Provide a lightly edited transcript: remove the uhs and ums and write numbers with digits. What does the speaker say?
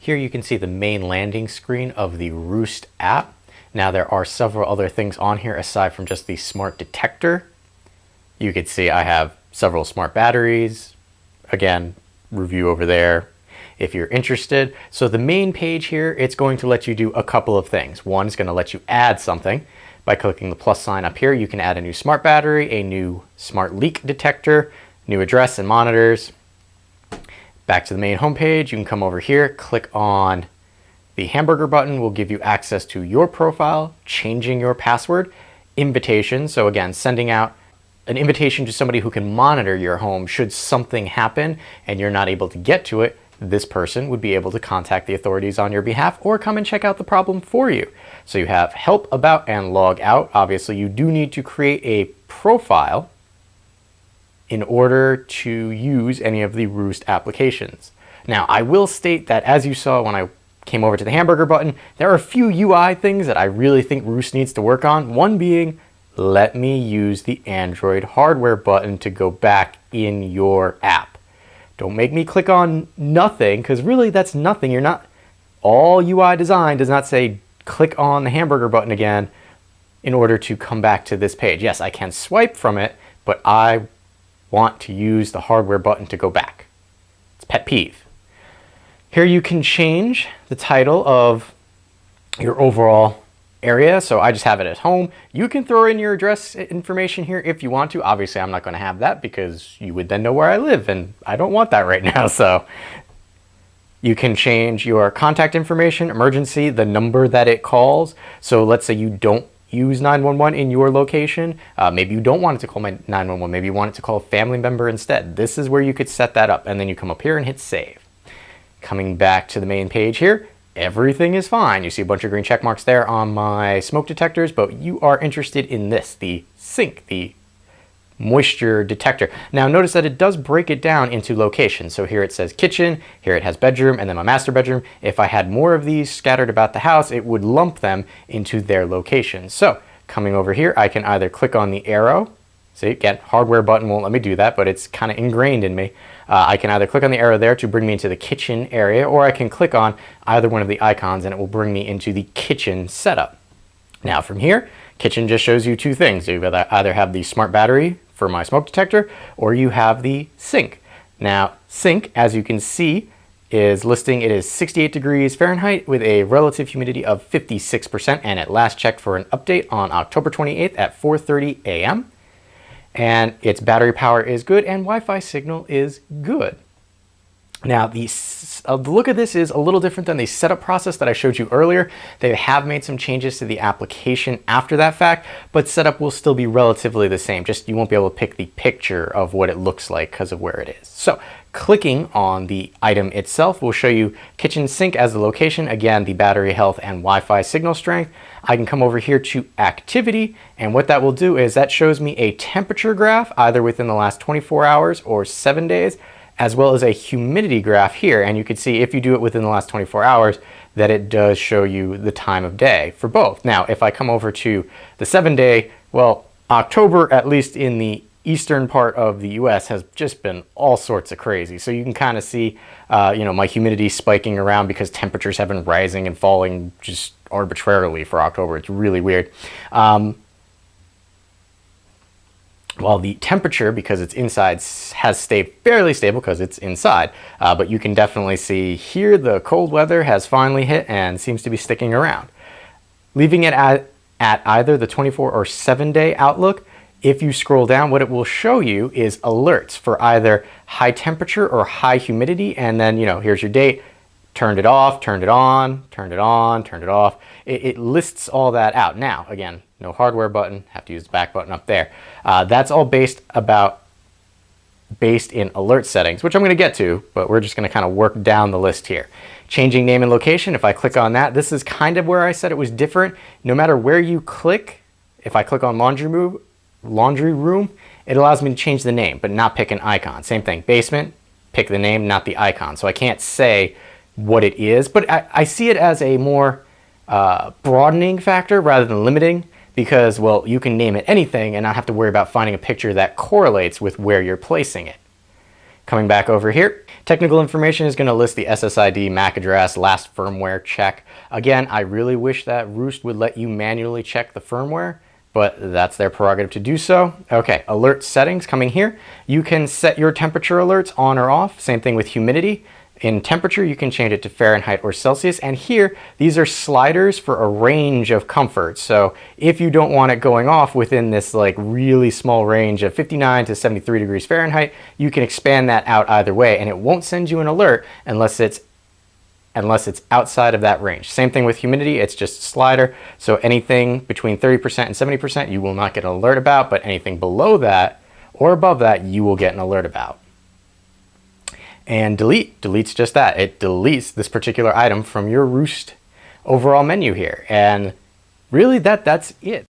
Here you can see the main landing screen of the Roost app. Now there are several other things on here aside from just the smart detector. You can see I have several smart batteries. Again, review over there if you're interested. So the main page here, it's going to let you do a couple of things. One is going to let you add something. By clicking the plus sign up here, you can add a new smart battery, a new smart leak detector, new address and monitors. Back to the main homepage, you can come over here, click on the hamburger button, will give you access to your profile, changing your password, invitation. So again, sending out an invitation to somebody who can monitor your home should something happen and you're not able to get to it. This person would be able to contact the authorities on your behalf or come and check out the problem for you. So you have help, about, and log out. Obviously, you do need to create a profile in order to use any of the Roost applications. Now, I will state that as you saw when I came over to the hamburger button, there are a few UI things that I really think Roost needs to work on. One being, let me use the Android hardware button to go back in your app. Don't make me click on nothing, because really that's nothing. You're not, all UI design does not say click on the hamburger button again in order to come back to this page. Yes, I can swipe from it, but I want to use the hardware button to go back. It's pet peeve. Here you can change the title of your overall area. So I just have it at home. You can throw in your address information here if you want to. Obviously, I'm not going to have that because you would then know where I live, and I don't want that right now. So you can change your contact information, emergency, the number that it calls. So let's say you don't use 911 in your location. Maybe you don't want it to call my 911. Maybe you want it to call a family member instead. This is where you could set that up, and then you come up here and hit save. Coming back to the main page here, everything is fine. You see a bunch of green check marks there on my smoke detectors, but you are interested in this, the sink, the moisture detector. Now notice that it does break it down into locations. So here it says kitchen, here it has bedroom, and then my master bedroom. If I had more of these scattered about the house, it would lump them into their locations. So coming over here, I can either click on the arrow. See, again, hardware button won't let me do that, but it's kind of ingrained in me. I can either click on the arrow there to bring me into the kitchen area, or I can click on either one of the icons and it will bring me into the kitchen setup. Now from here, kitchen just shows you two things. You either have the smart battery for my smoke detector, or you have the sink. Now, sink, as you can see, is listing it is 68 degrees Fahrenheit with a relative humidity of 56%, and it last checked for an update on October 28th at 4:30 a.m. And its battery power is good and Wi-Fi signal is good. Now, the look of this is a little different than the setup process that I showed you earlier. They have made some changes to the application after that fact, but setup will still be relatively the same. Just you won't be able to pick the picture of what it looks like because of where it is. So clicking on the item itself will show you kitchen sink as the location. Again, the battery health and Wi-Fi signal strength. I can come over here to activity, and what that will do is that shows me a temperature graph either within the last 24 hours or 7 days, as well as a humidity graph here. And you can see if you do it within the last 24 hours that it does show you the time of day for both. Now, if I come over to the 7-day, well, October, at least in the eastern part of the US, has just been all sorts of crazy. So you can kind of see, my humidity spiking around because temperatures have been rising and falling just arbitrarily for October. It's really weird. While the temperature, because it's inside, has stayed fairly stable because it's inside, but you can definitely see here the cold weather has finally hit and seems to be sticking around. Leaving it at either the 24 or 7-day outlook, if you scroll down, what it will show you is alerts for either high temperature or high humidity, and then, here's your date, turned it off, turned it on, turned it on, turned it off. It lists all that out. Now, again, no hardware button, have to use the back button up there. That's all based in alert settings, which I'm going to get to, but we're just going to kind of work down the list here. Changing name and location, if I click on that, this is kind of where I said it was different. No matter where you click, if I click on laundry room, it allows me to change the name, but not pick an icon. Same thing, basement, pick the name, not the icon. So I can't say what it is, but I see it as a more broadening factor rather than limiting, because, well, you can name it anything and not have to worry about finding a picture that correlates with where you're placing it. Coming back over here, technical information is going to list the SSID, MAC address, last firmware check. Again, I really wish that Roost would let you manually check the firmware, but that's their prerogative to do so. Okay, alert settings coming here. You can set your temperature alerts on or off. Same thing with humidity. In temperature, you can change it to Fahrenheit or Celsius. And here, these are sliders for a range of comfort. So if you don't want it going off within this like really small range of 59 to 73 degrees Fahrenheit, you can expand that out either way, and it won't send you an alert unless it's outside of that range. Same thing with humidity, it's just a slider. So anything between 30% and 70% you will not get an alert about, but anything below that or above that you will get an alert about. And delete deletes just that. It deletes this particular item from your Roost overall menu here. And really that's it.